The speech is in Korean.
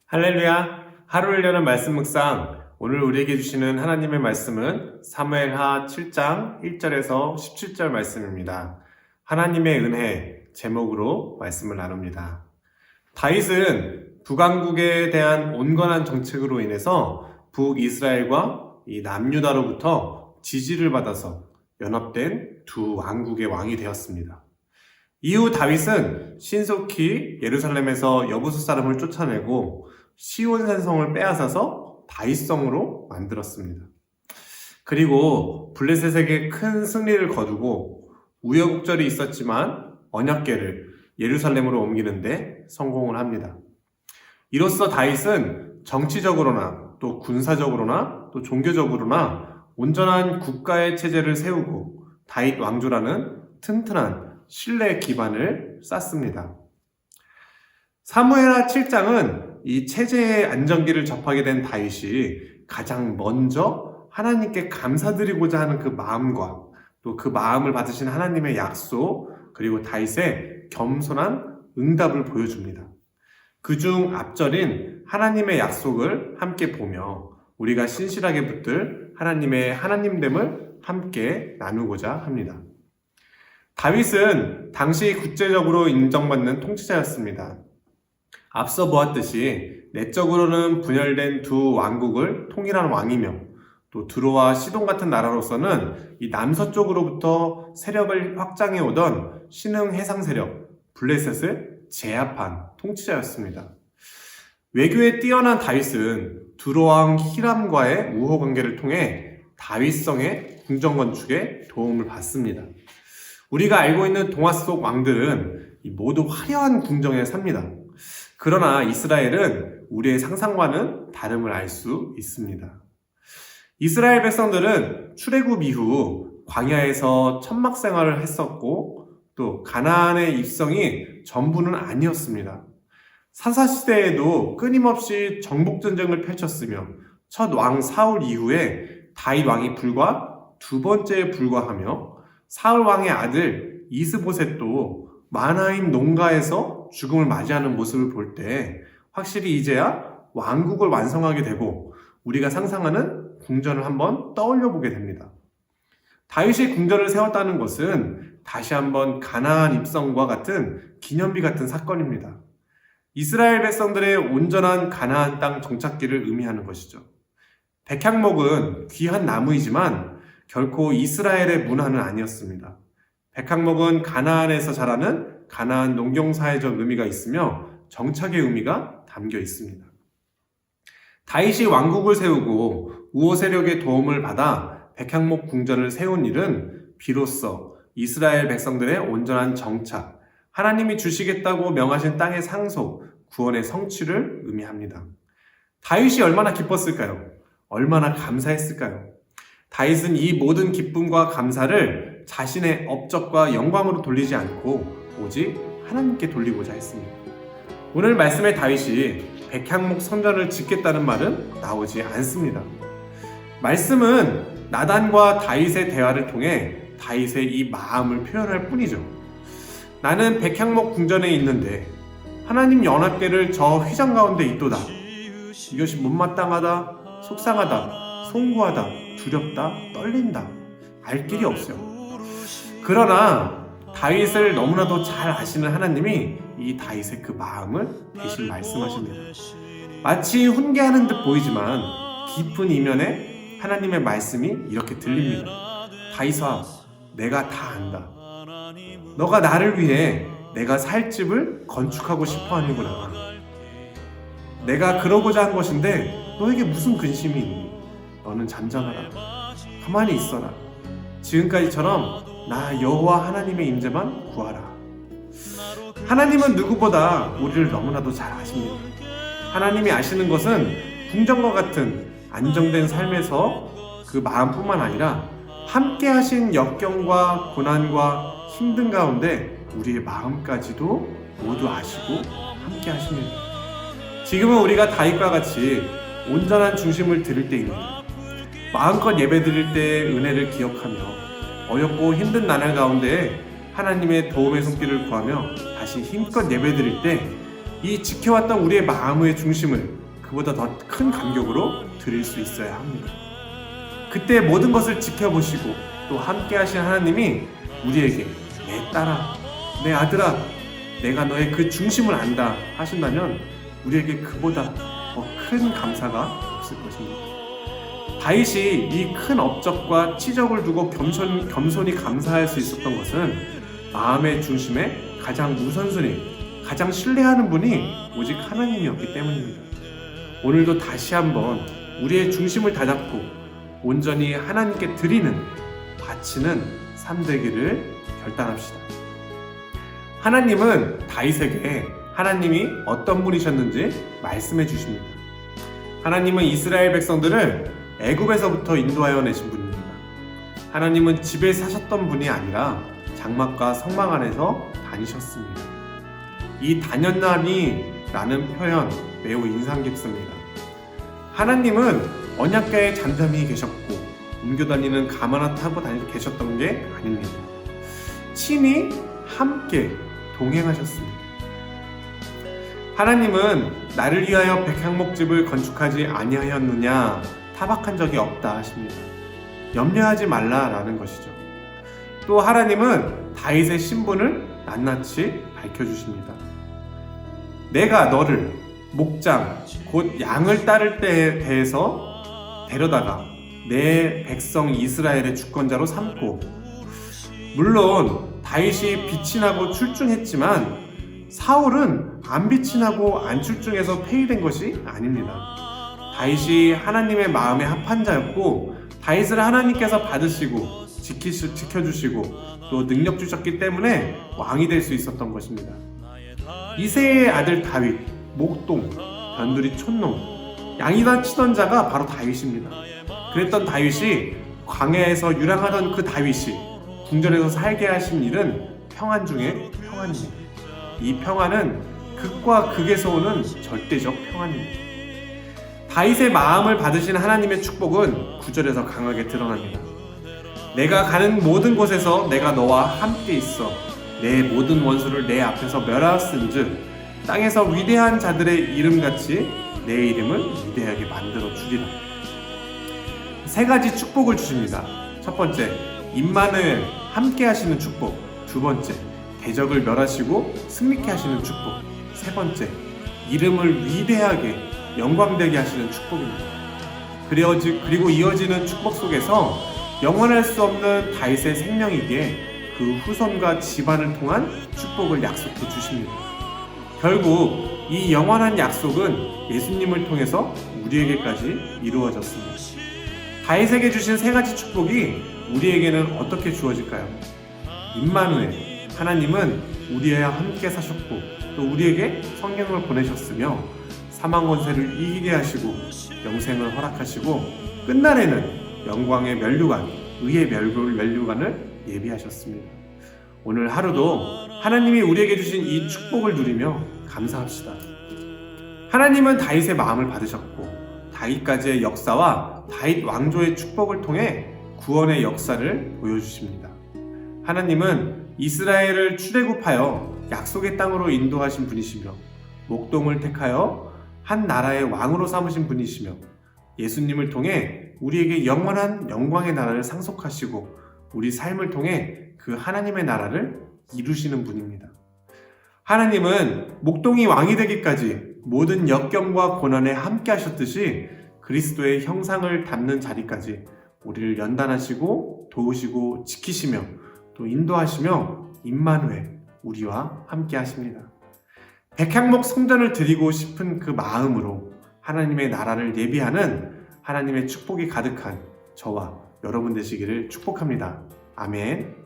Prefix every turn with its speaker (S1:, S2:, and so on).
S1: 할렐루야! 하루를 여는 말씀 묵상. 오늘 우리에게 주시는 하나님의 말씀은 사무엘하 7장 1절에서 17절 말씀입니다. 하나님의 은혜 제목으로 말씀을 나눕니다. 다윗은 북왕국에 대한 온건한 정책으로 인해서 북이스라엘과 이 남유다로부터 지지를 받아서 연합된 두 왕국의 왕이 되었습니다. 이후 다윗은 신속히 예루살렘에서 여부수 사람을 쫓아내고 시온산성을 빼앗아서 다윗성으로 만들었습니다. 그리고 블레셋에게 큰 승리를 거두고 우여곡절이 있었지만 언약궤를 예루살렘으로 옮기는데 성공을 합니다. 이로써 다윗은 정치적으로나 또 군사적으로나 또 종교적으로나 온전한 국가의 체제를 세우고 다윗 왕조라는 튼튼한 신뢰 기반을 쌓습니다. 사무엘하 7장은 이 체제의 안정기를 접하게 된 다윗이 가장 먼저 하나님께 감사드리고자 하는 그 마음과 또 그 마음을 받으신 하나님의 약속, 그리고 다윗의 겸손한 응답을 보여줍니다. 그중 앞절인 하나님의 약속을 함께 보며 우리가 신실하게 붙들 하나님의 하나님됨을 함께 나누고자 합니다. 다윗은 당시 국제적으로 인정받는 통치자였습니다. 앞서 보았듯이 내적으로는 분열된 두 왕국을 통일한 왕이며 또 두로와 시돈 같은 나라로서는 이 남서쪽으로부터 세력을 확장해 오던 신흥 해상 세력 블레셋을 제압한 통치자였습니다. 외교에 뛰어난 다윗은 두로왕 히람과의 우호 관계를 통해 다윗성의 궁정 건축에 도움을 받습니다. 우리가 알고 있는 동화 속 왕들은 모두 화려한 궁정에 삽니다. 그러나 이스라엘은 우리의 상상과는 다름을 알 수 있습니다. 이스라엘 백성들은 출애굽 이후 광야에서 천막 생활을 했었고 또 가나안의 입성이 전부는 아니었습니다. 사사시대에도 끊임없이 정복전쟁을 펼쳤으며 첫 왕 사울 이후에 다윗 왕이 불과 두 번째에 불과하며 사울 왕의 아들 이스보셋도 마나임 농가에서 죽음을 맞이하는 모습을 볼 때 확실히 이제야 왕국을 완성하게 되고 우리가 상상하는 궁전을 한번 떠올려 보게 됩니다. 다윗이 궁전을 세웠다는 것은 다시 한번 가나안 입성과 같은 기념비 같은 사건입니다. 이스라엘 백성들의 온전한 가나안 땅 정착기를 의미하는 것이죠. 백향목은 귀한 나무이지만 결코 이스라엘의 문화는 아니었습니다. 백향목은 가나안에서 자라는 가나안 농경사회적 의미가 있으며 정착의 의미가 담겨 있습니다. 다윗이 왕국을 세우고 우호 세력의 도움을 받아 백향목 궁전을 세운 일은 비로소 이스라엘 백성들의 온전한 정착, 하나님이 주시겠다고 명하신 땅의 상속, 구원의 성취를 의미합니다. 다윗이 얼마나 기뻤을까요? 얼마나 감사했을까요? 다윗은 이 모든 기쁨과 감사를 자신의 업적과 영광으로 돌리지 않고 오직 하나님께 돌리고자 했습니다. 오늘 말씀의 다윗이 백향목 성전을 짓겠다는 말은 나오지 않습니다. 말씀은 나단과 다윗의 대화를 통해 다윗의 이 마음을 표현할 뿐이죠. 나는 백향목 궁전에 있는데 하나님 연합궤를 저 휘장 가운데 있도다. 이것이 못마땅하다, 속상하다, 송구하다, 두렵다, 떨린다. 알 길이 없어요. 그러나 다윗을 너무나도 잘 아시는 하나님이 이 다윗의 그 마음을 대신 말씀하십니다. 마치 훈계하는 듯 보이지만 깊은 이면에 하나님의 말씀이 이렇게 들립니다. 다윗아, 내가 다 안다. 너가 나를 위해 내가 살 집을 건축하고 싶어 하는구나. 내가 그러고자 한 것인데 너에게 무슨 근심이 있니? 너는 잠잠하라. 가만히 있어라. 지금까지처럼 나 여호와 하나님의 임재만 구하라. 하나님은 누구보다 우리를 너무나도 잘 아십니다. 하나님이 아시는 것은 궁전과 같은 안정된 삶에서 그 마음뿐만 아니라 함께 하신 역경과 고난과 힘든 가운데 우리의 마음까지도 모두 아시고 함께 하십니다. 지금은 우리가 다윗과 같이 온전한 중심을 드릴 때입니다. 마음껏 예배 드릴 때의 은혜를 기억하며 어렵고 힘든 나날 가운데 하나님의 도움의 손길을 구하며 다시 힘껏 예배 드릴 때 이 지켜왔던 우리의 마음의 중심을 그보다 더 큰 간격으로 드릴 수 있어야 합니다. 그때 모든 것을 지켜보시고 또 함께 하신 하나님이 우리에게 내 딸아, 내 아들아, 내가 너의 그 중심을 안다 하신다면 우리에게 그보다 더 큰 감사가 없을 것입니다. 다윗이 이 큰 업적과 치적을 두고 겸손히 감사할 수 있었던 것은 마음의 중심에 가장 우선순위, 가장 신뢰하는 분이 오직 하나님이었기 때문입니다. 오늘도 다시 한번 우리의 중심을 다잡고 온전히 하나님께 드리는, 바치는 삶 되기를 결단합시다. 하나님은 다윗에게 하나님이 어떤 분이셨는지 말씀해 주십니다. 하나님은 이스라엘 백성들을 애굽에서부터 인도하여 내신 분입니다. 하나님은 집에 사셨던 분이 아니라 장막과 성막 안에서 다니셨습니다. 이 다녔나니 라는 표현 매우 인상 깊습니다. 하나님은 언약궤에 잠잠히 계셨고 옮겨다니는 가마나 타고 계셨던 게 아닙니다. 친히 함께 동행하셨습니다. 하나님은 나를 위하여 백향목집을 건축하지 아니하였느냐 타박한 적이 없다 하십니다. 염려하지 말라라는 것이죠. 또 하나님은 다윗의 신분을 낱낱이 밝혀주십니다. 내가 너를 목장 곧 양을 따를 때에 대해서 데려다가 내 백성 이스라엘의 주권자로 삼고, 물론 다윗이 비친하고 출중했지만 사울은 안 비친하고 안 출중해서 폐위된 것이 아닙니다. 다윗이 하나님의 마음에 합한 자였고 다윗을 하나님께서 받으시고 지켜주시고 또 능력 주셨기 때문에 왕이 될 수 있었던 것입니다. 이새의 아들 다윗, 목동, 변두리 촌놈, 양이다 치던 자가 바로 다윗입니다. 그랬던 다윗이 광야에서 유랑하던 그 다윗이 궁전에서 살게 하신 일은 평안 중에 평안입니다. 이 평안은 극과 극에서 오는 절대적 평안입니다. 다윗의 마음을 받으신 하나님의 축복은 9절에서 강하게 드러납니다. 내가 가는 모든 곳에서 내가 너와 함께 있어 내 모든 원수를 내 앞에서 멸하였은즉 땅에서 위대한 자들의 이름같이 내 이름을 위대하게 만들어 주리라. 세 가지 축복을 주십니다. 첫 번째, 임마누엘 함께 하시는 축복. 두 번째, 대적을 멸하시고 승리케 하시는 축복. 세 번째, 이름을 위대하게 영광되게 하시는 축복입니다. 그리고 이어지는 축복 속에서 영원할 수 없는 다윗의 생명이기에 그 후손과 집안을 통한 축복을 약속해 주십니다. 결국 이 영원한 약속은 예수님을 통해서 우리에게까지 이루어졌습니다. 다윗에게 주신 세 가지 축복이 우리에게는 어떻게 주어질까요? 임마누엘, 하나님은 우리와 함께 사셨고 또 우리에게 성령을 보내셨으며 사망 권세를 이기게 하시고 영생을 허락하시고 끝날에는 영광의 면류관, 의의 면류관을 예비하셨습니다. 오늘 하루도 하나님이 우리에게 주신 이 축복을 누리며 감사합시다. 하나님은 다윗의 마음을 받으셨고 다윗까지의 역사와 다윗 왕조의 축복을 통해 구원의 역사를 보여주십니다. 하나님은 이스라엘을 출애굽하여 약속의 땅으로 인도하신 분이시며 목동을 택하여 한 나라의 왕으로 삼으신 분이시며 예수님을 통해 우리에게 영원한 영광의 나라를 상속하시고 우리 삶을 통해 그 하나님의 나라를 이루시는 분입니다. 하나님은 목동이 왕이 되기까지 모든 역경과 고난에 함께 하셨듯이 그리스도의 형상을 담는 자리까지 우리를 연단하시고 도우시고 지키시며 또 인도하시며 임마누엘, 우리와 함께 하십니다. 백향목 성전을 드리고 싶은 그 마음으로 하나님의 나라를 예비하는 하나님의 축복이 가득한 저와 여러분 되시기를 축복합니다. 아멘.